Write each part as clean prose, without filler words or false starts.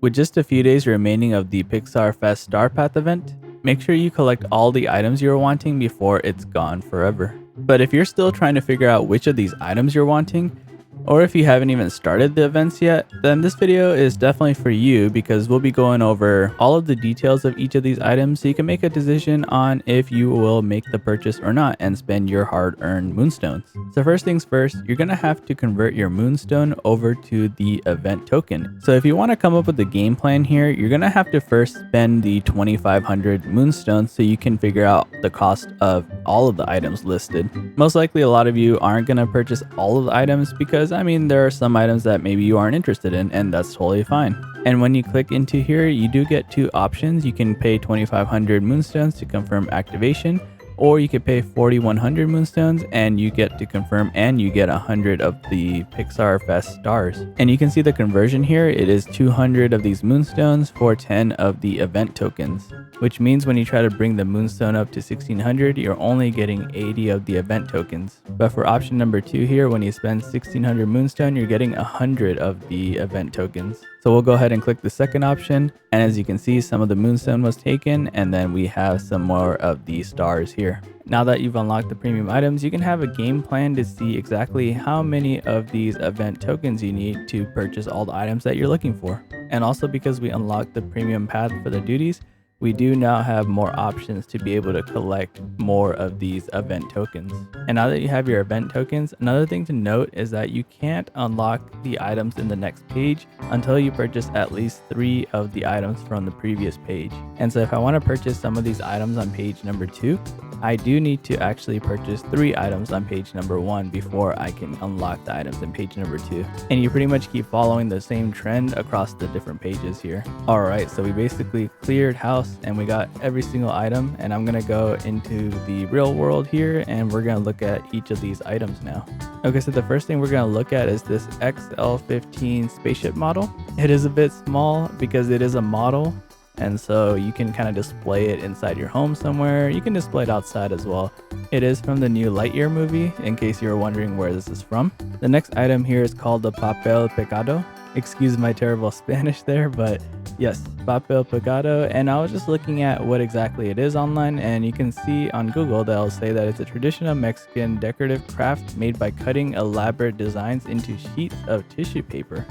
With just a few days remaining of the Pixar Fest Star Path event, make sure you collect all the items you're wanting before it's gone forever. But if you're still trying to figure out which of these items you're wanting, or if you haven't even started the events yet, then this video is definitely for you because we'll be going over all of the details of each of these items so you can make a decision on if you will make the purchase or not and spend your hard-earned Moonstones. So first things first, you're going to have to convert your Moonstone over to the event token. So if you want to come up with a game plan here, you're going to have to first spend the 2,500 Moonstones so you can figure out the cost of all of the items listed. Most likely a lot of you aren't going to purchase all of the items because I mean, there are some items that maybe you aren't interested in, and that's totally fine. And when you click into here, you do get two options. You can pay 2,500 Moonstones to confirm activation, or you could pay 4,100 Moonstones and you get to confirm and you get 100 of the Pixar Fest stars. And you can see the conversion here. It is 200 of these Moonstones for 10 of the event tokens, which means when you try to bring the Moonstone up to 1,600, you're only getting 80 of the event tokens. But for option number 2 here, when you spend 1,600 Moonstone, you're getting 100 of the event tokens. So we'll go ahead and click the second option. And as you can see, some of the Moonstone was taken, and then we have some more of the stars here. Now that you've unlocked the premium items, you can have a game plan to see exactly how many of these event tokens you need to purchase all the items that you're looking for. And also because we unlocked the premium path for the duties, we do now have more options to be able to collect more of these event tokens. And now that you have your event tokens, another thing to note is that you can't unlock the items in the next page until you purchase at least 3 of the items from the previous page. And so if I want to purchase some of these items on page number 2, I do need to actually purchase 3 items on page number 1 before I can unlock the items in page number 2. And you pretty much keep following the same trend across the different pages here. Alright, so we basically cleared house and we got every single item, and I'm gonna go into the real world here and we're gonna look at each of these items now. Okay, so the first thing we're gonna look at is this XL15 spaceship model. It is a bit small because it is a model, and so you can kind of display it inside your home somewhere. You can display it outside as well. It is from the new Lightyear movie, in case you were wondering where this is from. The next item here is called the Papel Pecado. Excuse my terrible Spanish there, but yes, Papel Pecado. And I was just looking at what exactly it is online, and you can see on Google they'll say that it's a traditional Mexican decorative craft made by cutting elaborate designs into sheets of tissue paper.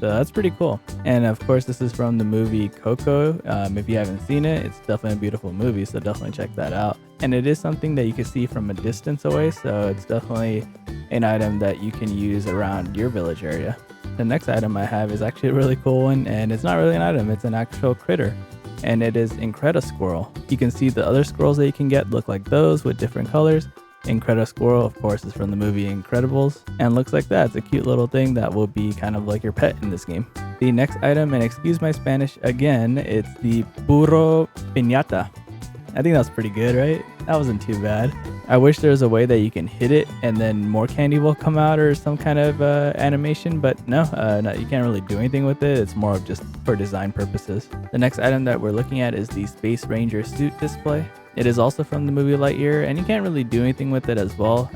So that's pretty cool. And of course, this is from the movie Coco. If you haven't seen it, it's definitely a beautiful movie, so definitely check that out. And it is something that you can see from a distance away, so it's definitely an item that you can use around your village area. The next item I have is actually a really cool one, and it's not really an item, it's an actual critter. And it is Incredisquirrel. You can see the other squirrels that you can get look like those with different colors. Incredisquirrel, of course, is from the movie Incredibles, and looks like that. It's a cute little thing that will be kind of like your pet in this game. The next item, and excuse my Spanish again, it's the Burro Piñata. I think that's pretty good, right? That wasn't too bad. I wish there was a way that you can hit it and then more candy will come out or some kind of animation, but no, you can't really do anything with it. It's more of just for design purposes. The next item that we're looking at is the Space Ranger suit display. It is also from the movie Lightyear, and you can't really do anything with it as well.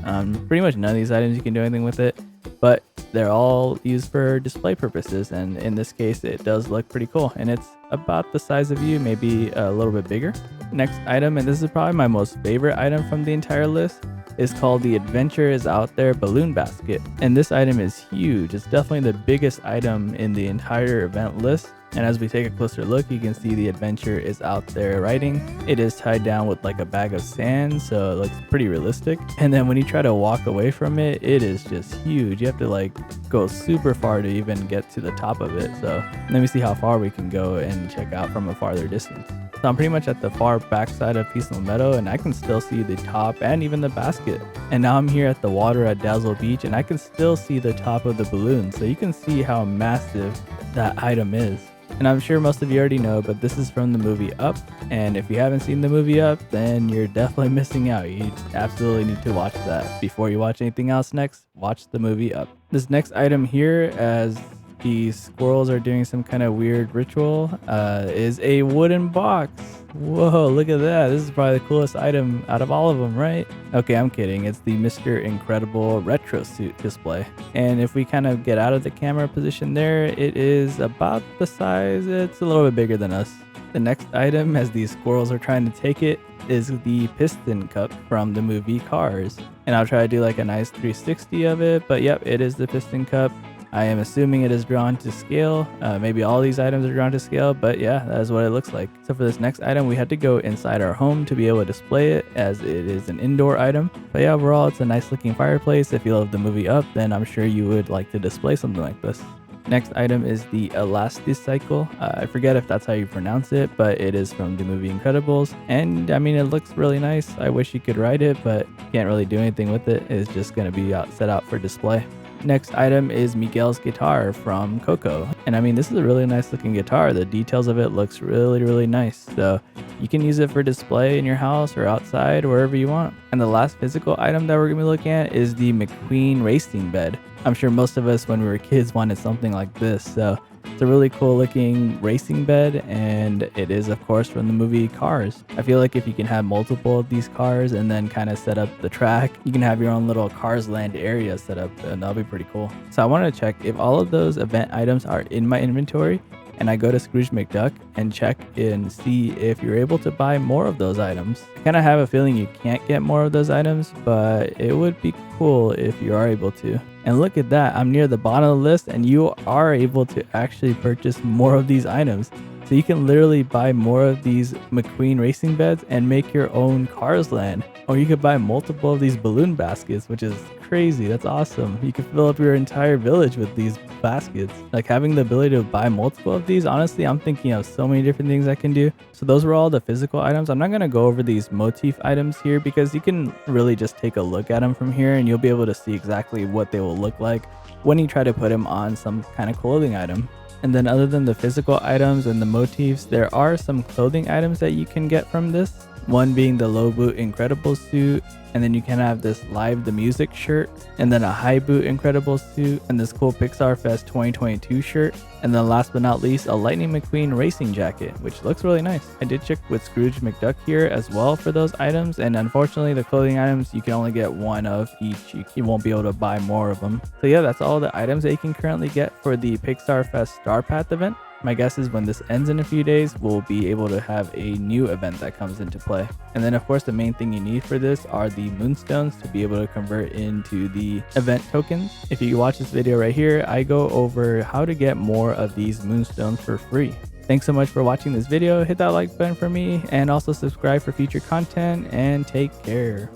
Pretty much none of these items you can do anything with it, but they're all used for display purposes, and in this case it does look pretty cool, and it's about the size of you, maybe a little bit bigger. Next item, and this is probably my most favorite item from the entire list, is called the Adventure is Out There Balloon Basket. And this item is huge. It's definitely the biggest item in the entire event list. And as we take a closer look, you can see the Adventure is Out There writing. It is tied down with like a bag of sand, so it looks pretty realistic. And then when you try to walk away from it, it is just huge. You have to like go super far to even get to the top of it. So let me see how far we can go and check out from a farther distance. So I'm pretty much at the far back side of Peaceful Meadow, and I can still see the top and even the basket. And now I'm here at the water at Dazzle Beach, and I can still see the top of the balloon. So you can see how massive that item is. And I'm sure most of you already know, but this is from the movie Up. And if you haven't seen the movie Up, then you're definitely missing out. You absolutely need to watch that. Before you watch anything else next, watch the movie Up. This next item here, as these squirrels are doing some kind of weird ritual is a wooden box. Whoa, look at that. This is probably the coolest item out of all of them, right? Okay, I'm kidding. It's the Mr. Incredible retro suit display. And if we kind of get out of the camera position there, it is about the size. It's a little bit bigger than us. The next item, as these squirrels are trying to take it, is the piston cup from the movie Cars. And I'll try to do like a nice 360 of it, but yep, it is the piston cup. I am assuming it is drawn to scale. Maybe all these items are drawn to scale, but yeah, that is what it looks like. So for this next item, we had to go inside our home to be able to display it, as it is an indoor item. But yeah, overall, it's a nice looking fireplace. If you love the movie Up, then I'm sure you would like to display something like this. Next item is the Elasticycle. I forget if that's how you pronounce it, but it is from the movie Incredibles. And I mean, it looks really nice. I wish you could ride it, but can't really do anything with it. It's just going to be set out for display. Next item is Miguel's guitar from Coco. And I mean, this is a really nice looking guitar. The details of it looks really, really nice. So you can use it for display in your house or outside, wherever you want. And the last physical item that we're gonna be looking at is the McQueen racing bed. I'm sure most of us when we were kids wanted something like this. So it's a really cool looking racing bed, and it is of course from the movie Cars. I feel like if you can have multiple of these cars and then kind of set up the track, you can have your own little Cars Land area set up, and that'll be pretty cool. So I want to check if all of those event items are in my inventory, and I go to Scrooge McDuck and check and see if you're able to buy more of those items. I kind of have a feeling you can't get more of those items, but it would be cool if you are able to. And look at that, I'm near the bottom of the list and you are able to actually purchase more of these items. So you can literally buy more of these McQueen racing beds and make your own Cars Land. Or you could buy multiple of these balloon baskets, which is crazy. That's awesome. You could fill up your entire village with these baskets. Like having the ability to buy multiple of these, honestly, I'm thinking of so many different things I can do. So those were all the physical items. I'm not going to go over these Motif items here because you can really just take a look at them from here and you'll be able to see exactly what they will look like when you try to put them on some kind of clothing item. And then other than the physical items and the motifs, there are some clothing items that you can get from this. One being the low boot Incredible suit, and then you can have this Live the Music shirt, and then a high boot Incredible suit, and this cool Pixar Fest 2022 shirt, and then last but not least, a Lightning McQueen racing jacket, which looks really nice. I did check with Scrooge McDuck here as well for those items, and unfortunately the clothing items, you can only get one of each. You won't be able to buy more of them. So yeah, that's all the items that you can currently get for the Pixar Fest Star Path event. My guess is when this ends in a few days, we'll be able to have a new event that comes into play. And then of course, the main thing you need for this are the Moonstones to be able to convert into the event tokens. If you watch this video right here, I go over how to get more of these Moonstones for free. Thanks so much for watching this video. Hit that like button for me and also subscribe for future content, and take care.